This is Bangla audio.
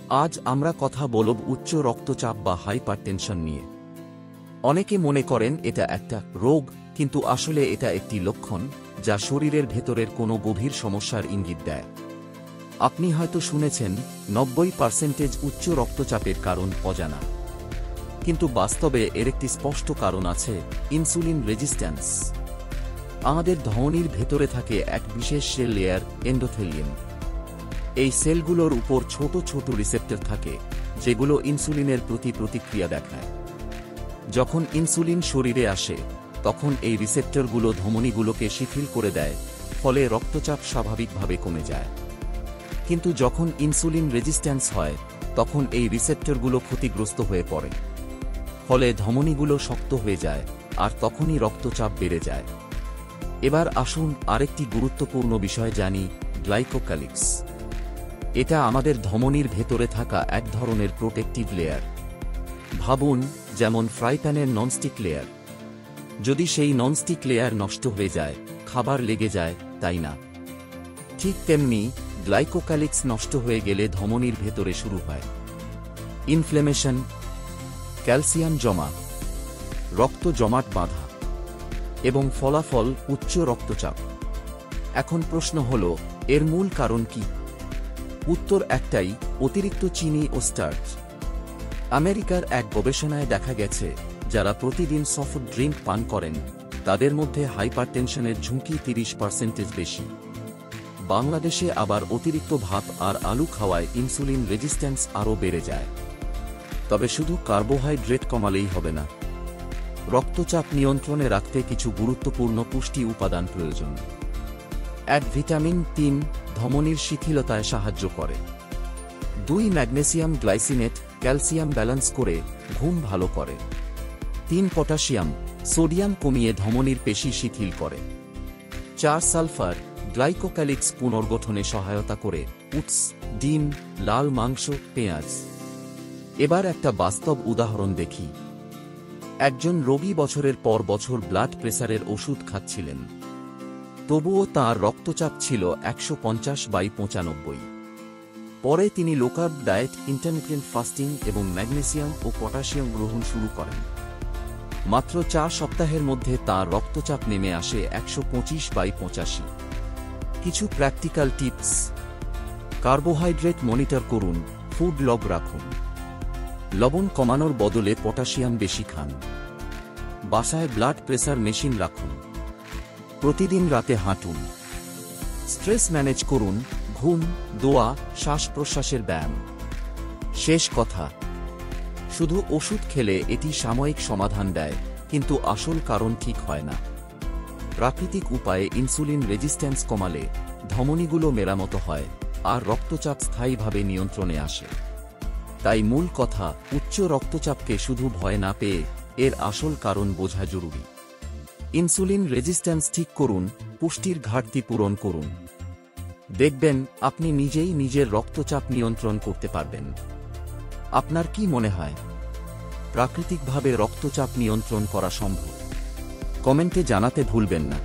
আজ আমরা কথা বলব উচ্চ রক্তচাপ বা হাইপারটেনশন নিয়ে। অনেকে মনে করেন এটা একটা রোগ, কিন্তু আসলে এটা একটি লক্ষণ যা শরীরের ভেতরের কোনো গভীর সমস্যার ইঙ্গিত দেয়। আপনি হয়তো শুনেছেন 90% উচ্চ রক্তচাপের কারণ অজানা, কিন্তু বাস্তবে এর একটি স্পষ্ট কারণ আছে: ইনসুলিন রেজিস্ট্যান্স। আমাদের ধমনীর ভেতরে থাকে এক বিশেষ সেল লেয়ার, এন্ডোথেলিয়াম। এই সেলগুলোর উপর ছোট ছোট রিসেপ্টর থাকে যেগুলো ইনসুলিনের প্রতি প্রতিক্রিয়া দেখায়। যখন ইনসুলিন শরীরে আসে তখন এই রিসেপ্টরগুলো ধমনীগুলোকে শিথিল করে দেয়, ফলে রক্তচাপ স্বাভাবিকভাবে কমে যায়। কিন্তু যখন ইনসুলিন রেজিস্ট্যান্স হয় তখন এই রিসেপ্টরগুলো ক্ষতিগ্রস্ত হয়ে পড়ে, ফলে ধমনীগুলো শক্ত হয়ে যায়, আর তখনই রক্তচাপ বেড়ে যায়। এবার আসুন আরেকটি গুরুত্বপূর্ণ বিষয় জানি: গ্লাইকোক্যালিক্স। এটা আমাদের ধমনীর ভেতরে থাকা এক ধরনের প্রোটেক্টিভ লেয়ার। ভাবুন, যেমন ফ্রাই প্যানের ননস্টিক লেয়ার। যদি সেই ননস্টিক লেয়ার নষ্ট হয়ে যায়, খাবার লেগে যায়, তাই না? ঠিক তেমনি গ্লাইকোক্যালিক্স নষ্ট হয়ে গেলে ধমনীর ভেতরে শুরু হয় ইনফ্লেমেশন, ক্যালসিয়াম জমা, রক্ত জমাট বাঁধা, এবং ফলাফল উচ্চ রক্তচাপ। এখন প্রশ্ন হল, এর মূল কারণ কি? উত্তর একটাই: অতিরিক্ত চিনি ও স্টার্চ। আমেরিকার এক গবেষণায় দেখা গেছে, যারা প্রতিদিন সফট ড্রিঙ্ক পান করেন তাদের মধ্যে হাইপারটেনশনের ঝুঁকি 30% বেশি। বাংলাদেশে আবার অতিরিক্ত ভাত আর আলু খাওয়ায় ইনসুলিন রেজিস্ট্যান্স আরও বেড়ে যায়। তবে শুধু কার্বোহাইড্রেট কমালেই হবে না, রক্তচাপ নিয়ন্ত্রণে রাখতে কিছু গুরুত্বপূর্ণ পুষ্টি উপাদান প্রয়োজন। এক, ভিটামিন 3 ধমনীর শিথিলতায় সাহায্য করে। 2, ম্যাগনেসিয়াম গ্লাইসিনেট ক্যালসিয়াম ব্যালেন্স করে ঘুম ভালো করে। 3, পটাশিয়াম সোডিয়াম কমিয়ে ধমনীর পেশি শিথিল করে। 4, সালফার গ্লাইকোক্যালিক্স পুনর্গঠনে সহায়তা করে। উৎস: ডিম, লাল মাংস, পেঁয়াজ। এবার একটা বাস্তব উদাহরণ দেখি। একজন রোগী বছরের পর বছর ব্লাড প্রেসারের ওষুধ খাচ্ছিলেন, তবুও তাঁর রক্তচাপ ছিল 150/95। পরে তিনি low carb diet, intermittent fasting এবং ম্যাগনেসিয়াম ও পটাশিয়াম গ্রহণ শুরু করেন। মাত্র 4 সপ্তাহের মধ্যে তাঁর রক্তচাপ নেমে আসে 125/85। কিছু প্র্যাকটিক্যাল টিপস: কার্বোহাইড্রেট মনিটর করুন, ফুড লগ রাখুন। লবণ কমানোর বদলে পটাশিয়াম বেশি খান। বাসায় ব্লাড প্রেসার মেশিন রাখুন। প্রতিদিন রাতে হাঁটুন। স্ট্রেস ম্যানেজ করুন, ঘুম, দোয়া, শ্বাস প্রশ্বাসের ব্যায়াম। শেষ কথা: শুধু ওষুধ খেলে এটি সাময়িক সমাধান দেয়, কিন্তু আসল কারণ ঠিক হয় না। প্রাকৃতিক উপায়ে ইনসুলিন রেজিস্ট্যান্স কমালে ধমনীগুলো মেরামত হয়, আর রক্তচাপ স্থায়ীভাবে নিয়ন্ত্রণে আসে। তাই মূল কথা, উচ্চ রক্তচাপকে শুধু ভয় না পেয়ে এর আসল কারণ বোঝা জরুরি। ইনসুলিন রেজিস্ট্যান্স ঠিক করুন, পুষ্টির ঘাটতি পূরণ করুন। দেখবেন আপনি নিজেই নিজের রক্তচাপ নিয়ন্ত্রণ করতে পারবেন। আপনার কি মনে হয়, প্রাকৃতিকভাবে রক্তচাপ নিয়ন্ত্রণ করা সম্ভব? কমেন্টে জানাতে ভুলবেন না।